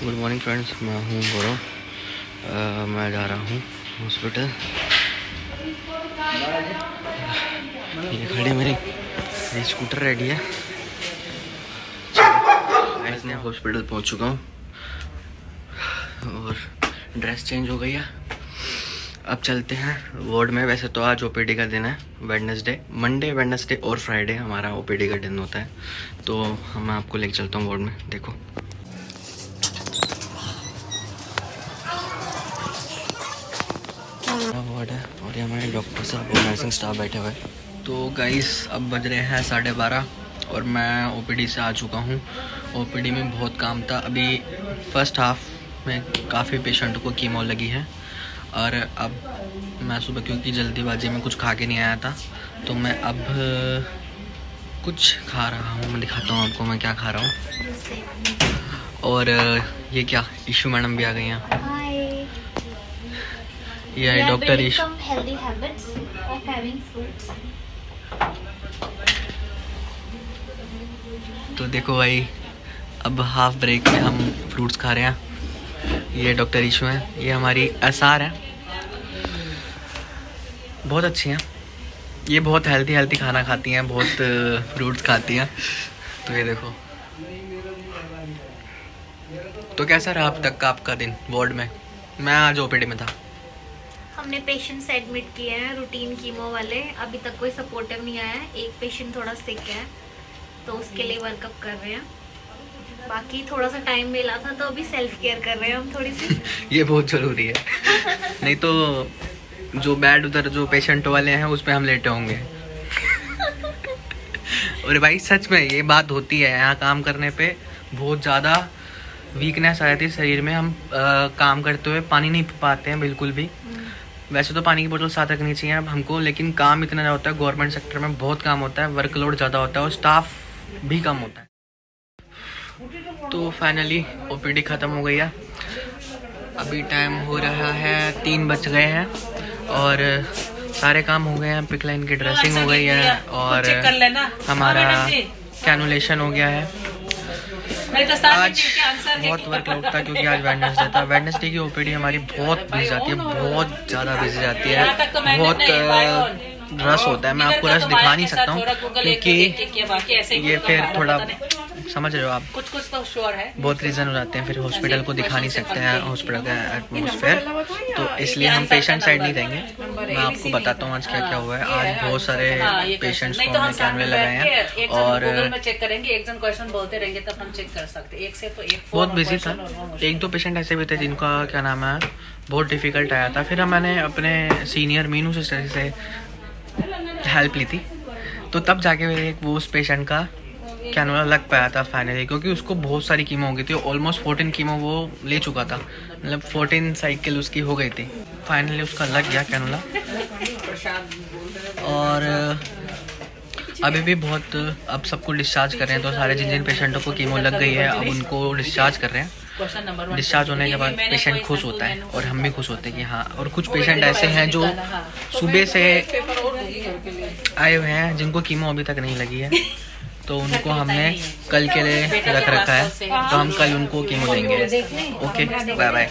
Good morning friends, मैं हूँ गौरव। मैं जा रहा हूँ हॉस्पिटल। ये खड़ी मेरी स्कूटर रेडी है। मैं हॉस्पिटल पहुँच चुका हूँ और ड्रेस चेंज हो गई है। अब चलते हैं वार्ड में। वैसे तो आज ओपीडी का दिन है, मंडे वेडनेसडे और फ्राइडे हमारा ओपीडी का दिन होता है। तो मैं आपको लेके चलता हूँ वार्ड में। देखो वार्ड है और ये हमारे डॉक्टर साहब और नर्सिंग स्टाफ बैठे हुए हैं। तो गाइस अब बज रहे हैं 12:30 और मैं ओपीडी से आ चुका हूँ। ओपीडी में बहुत काम था। अभी फर्स्ट हाफ में काफ़ी पेशेंट को कीमो लगी है और अब मैं सुबह क्योंकि जल्दीबाजी में कुछ खा के नहीं आया था तो मैं अब कुछ खा रहा हूँ। मैं दिखाता हूँ आपको मैं क्या खा रहा हूँ। और ये क्या इशू मैडम भी आ गई हैं। ये है डॉक्टर इशू। तो देखो भाई, अब हाफ ब्रेक में हम फ्रूट्स खा रहे हैं। ये डॉक्टर इशू हैं, ये हमारी एसआर है, बहुत अच्छी हैं। ये बहुत हेल्दी खाना खाती हैं, बहुत फ्रूट्स खाती हैं। तो ये देखो। तो कैसा रहा अब तक का आपका दिन वार्ड में? मैं आज ओपीडी में था। हमने पेशेंट्स एडमिट किए हैं रूटीन कीमो वाले। अभी तक कोई सपोर्टिव नहीं आया है। एक पेशेंट थोड़ा सिक है तो उसके लिए वर्कअप कर रहे हैं। बाकी थोड़ा सा टाइम मिला था तो अभी सेल्फ केयर कर रहे हैं हम थोड़ी सी। ये बहुत ज़रूरी है। नहीं तो जो बेड उधर जो पेशेंट वाले हैं उस पे हम लेटे होंगे। और भाई सच में ये बात होती है, यहाँ काम करने पे बहुत ज़्यादा वीकनेस आ जाती है शरीर में। हम काम करते हुए पानी नहीं पी पाते हैं बिल्कुल भी। वैसे तो पानी की बोतल साथ रखनी चाहिए हमको, लेकिन काम इतना ज़्यादा होता है। गवर्नमेंट सेक्टर में बहुत काम होता है, वर्कलोड ज़्यादा होता है और स्टाफ भी कम होता है। तो फाइनली ओपीडी ख़त्म हो गई है। अभी टाइम हो रहा है 3 बज गए हैं और सारे काम हो गए हैं। पिकलाइन की ड्रेसिंग हो गई है और हमारा कैनुलेशन हो गया है। आज बहुत वर्कलोड था क्योंकि आज वेडनेसडे था। वेडनेसडे की ओपीडी हमारी बहुत बिजी जाती है, बहुत ज़्यादा बिजी जाती है। बहुत रश होता है। मैं आपको रश दिखा नहीं सकता हूँ क्योंकि ये फिर थोड़ा समझ रहे हो आप, कुछ तो श्योर है, बहुत रीज़न हो जाते हैं। फिर हॉस्पिटल को दिखा नहीं सकते हैं हॉस्पिटल का एटमॉस्फेयर, तो इसलिए हम पेशेंट साइड नहीं देंगे। मैं आपको बताता हूँ आज क्या क्या हुआ है। आज बहुत सारे पेशेंट्स को हमने कैमरे लगाए हैं और चेक करेंगे। एक जन क्वेश्चन बोलते रहेंगे तब हम चेक कर सकते हैं। एक से तो एक बहुत बिजी था। 1-2 पेशेंट ऐसे भी थे जिनका क्या नाम है बहुत डिफ़िकल्ट आया था। फिर मैंने अपने सीनियर मीनू सिस्टर से हेल्प ली थी, तो तब जाके वो उस पेशेंट का कैनुला लग पाया था फाइनली, क्योंकि उसको बहुत सारी कीमो हो गई थी। ऑलमोस्ट 14 कीमो वो ले चुका था, मतलब 14 साइकिल उसकी हो गई थी। फाइनली उसका लग गया कैनुला। और अभी भी बहुत, अब सबको डिस्चार्ज कर रहे हैं। तो सारे जिन पेशेंटों को कीमो लग गई है अब उनको डिस्चार्ज कर रहे हैं। डिस्चार्ज होने के बाद पेशेंट खुश होता है और हम भी खुश होते हैं कि हाँ। और कुछ पेशेंट ऐसे हैं जो सुबह से आए हुए हैं जिनको कीमो अभी तक नहीं लगी है, तो उनको हमने कल के लिए रख रखा है। तो हम कल उनको कीमो देंगे। Okay, bye bye.